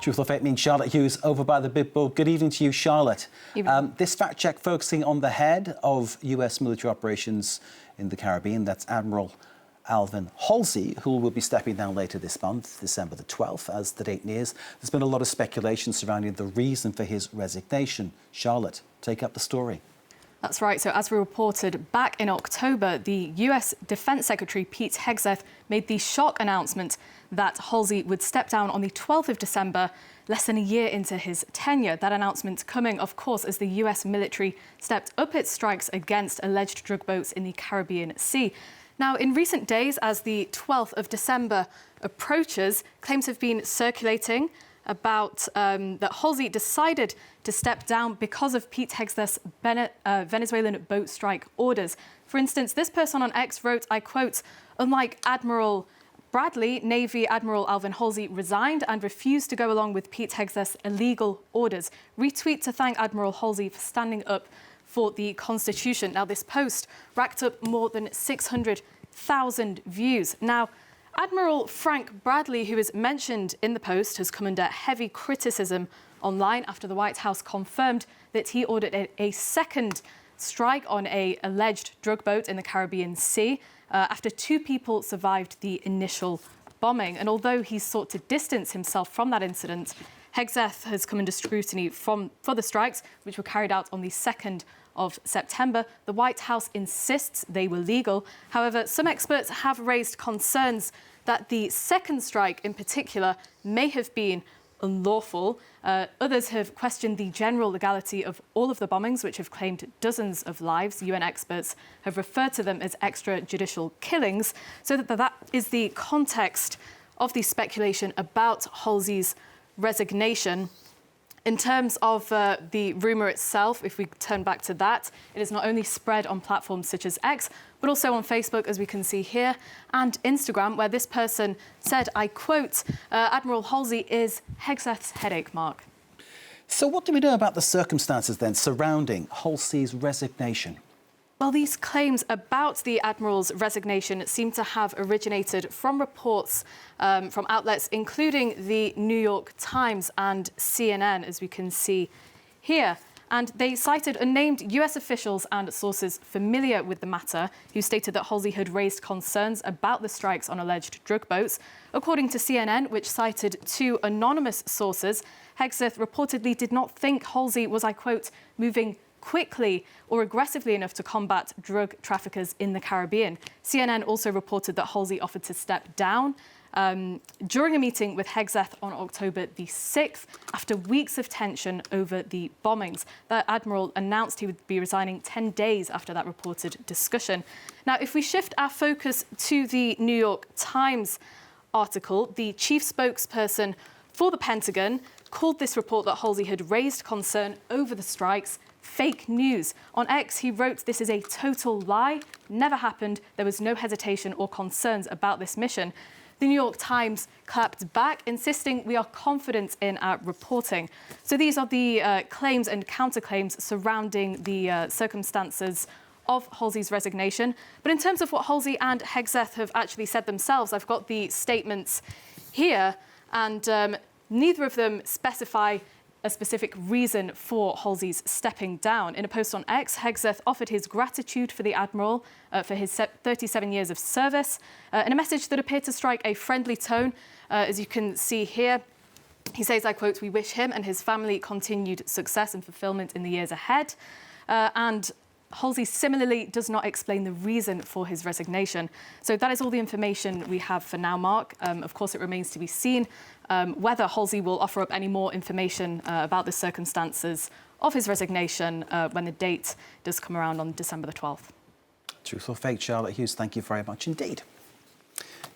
Truth or Fake means Charlotte Hughes over by the big board. Good evening to you, Charlotte. This fact check focusing on the head of US military operations in the Caribbean, that's Admiral Alvin Holsey, who will be stepping down later this month, December the 12th, as the date nears. There's been a lot of speculation surrounding the reason for his resignation. Charlotte, take up the story. That's right. So as we reported back in October, the US Defence Secretary Pete Hegseth made the shock announcement that Holsey would step down on the 12th of December, less than a year into his tenure. That announcement coming, of course, as the US military stepped up its strikes against alleged drug boats in the Caribbean Sea. Now, in recent days, as the 12th of December approaches, claims have been circulating about that Holsey decided to step down because of Pete Hegseth's Venezuelan boat strike orders. For instance, this person on X wrote, I quote, "Unlike Admiral Bradley, Navy Admiral Alvin Holsey resigned and refused to go along with Pete Hegseth's illegal orders. Retweet to thank Admiral Holsey for standing up for the Constitution." Now, this post racked up more than 600,000 views. Now, Admiral Frank Bradley, who is mentioned in the post, has come under heavy criticism online after the White House confirmed that he ordered a second strike on an alleged drug boat in the Caribbean Sea after 2 people survived the initial bombing. And although he sought to distance himself from that incident, Hegseth has come under scrutiny for the strikes, which were carried out on the 2nd of September. The White House insists they were legal. However, some experts have raised concerns that the second strike in particular may have been unlawful. Others have questioned the general legality of all of the bombings, which have claimed dozens of lives. UN experts have referred to them as extrajudicial killings. So that is the context of the speculation about Holsey's resignation. In terms of the rumour itself, if we turn back to that, it is not only spread on platforms such as X, but also on Facebook, as we can see here, and Instagram, where this person said, I quote, "Admiral Holsey is Hegseth's headache mark." So what do we know about the circumstances then surrounding Holsey's resignation? Well, these claims about the Admiral's resignation seem to have originated from reports from outlets including the New York Times and CNN, as we can see here. And they cited unnamed US officials and sources familiar with the matter who stated that Holsey had raised concerns about the strikes on alleged drug boats. According to CNN, which cited 2 anonymous sources, Hegseth reportedly did not think Holsey was, I quote, "moving quickly or aggressively enough to combat drug traffickers in the Caribbean." CNN also reported that Holsey offered to step down during a meeting with Hegseth on October the 6th, after weeks of tension over the bombings. The Admiral announced he would be resigning 10 days after that reported discussion. Now, if we shift our focus to the New York Times article, the chief spokesperson for the Pentagon called this report that Holsey had raised concern over the strikes fake news. On X, he wrote, "This is a total lie. Never happened. There was no hesitation or concerns about this mission." The New York Times clapped back, insisting we are confident in our reporting. So these are the claims and counterclaims surrounding the circumstances of Holsey's resignation. But in terms of what Holsey and Hegseth have actually said themselves, I've got the statements here, and neither of them specify a specific reason for Holsey's stepping down. In a post on X, Hegseth offered his gratitude for the Admiral for his 37 years of service in a message that appeared to strike a friendly tone. As you can see here, he says, I quote, "We wish him and his family continued success and fulfillment in the years ahead." And Holsey similarly does not explain the reason for his resignation. So that is all the information we have for now, Mark. Of course, it remains to be seen whether Holsey will offer up any more information about the circumstances of his resignation when the date does come around on December the 12th. Truth or fake, Charlotte Hughes, thank you very much indeed.